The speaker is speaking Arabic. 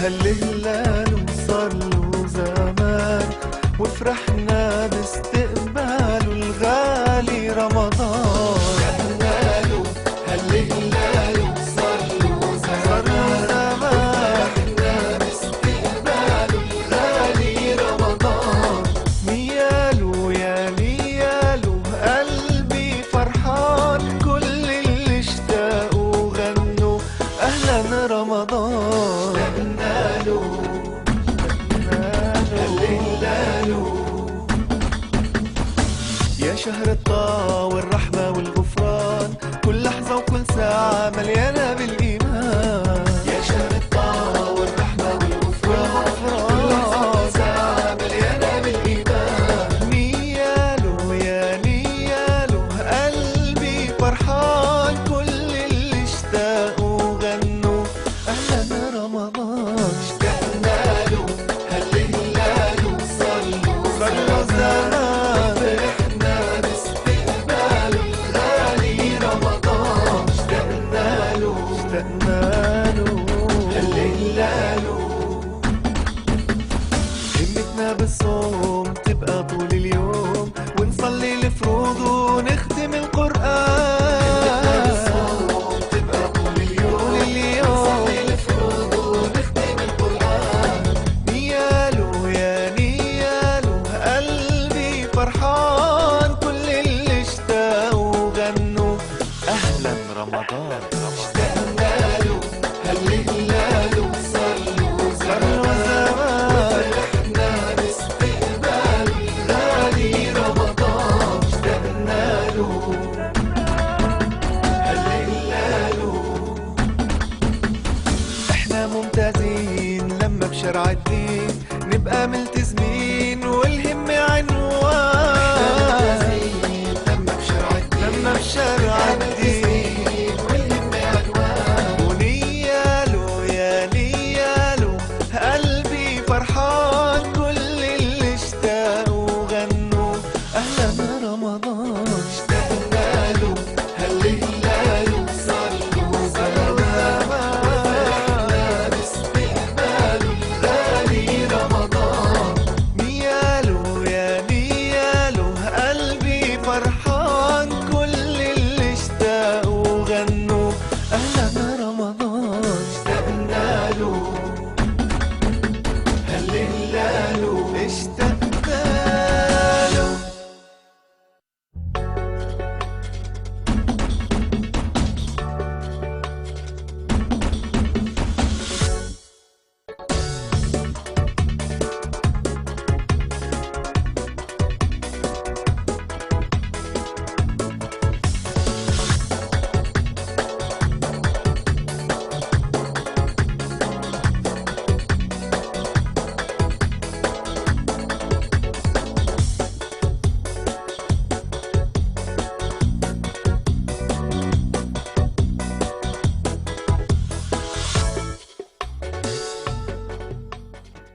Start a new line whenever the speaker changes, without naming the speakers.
هالهلال صار له زمان وفرحنا باستقباله الغالي رمضان. هالهلال صار له زمان وفرحنا باستقباله الغالي رمضان. نياله يا نياله قلبي فرحان، كل اللي اشتاقوا غنوا أهلا رمضان. يا شهر الطاعة والرحمة والغفران، كل لحظة وكل ساعة مليانة بالإيمان. يا شهر الطاعة والرحمة والغفران، كل لحظة وكل ساعة مليانة بالإيمان. نياله يا نياله قلبي فرحان، كل اللي اشتاقوا غنوا أهلا رمضان. اشتقنا له هالهلال صار له زمان، همتنا بالصوم تبقى طول اليوم، ونصلي الفروض ونختم القرآن. همتنا بالصوم تبقى طول اليوم، ونصلي الفروض ونختم القرآن. نياله يا نياله قلبي فرحان،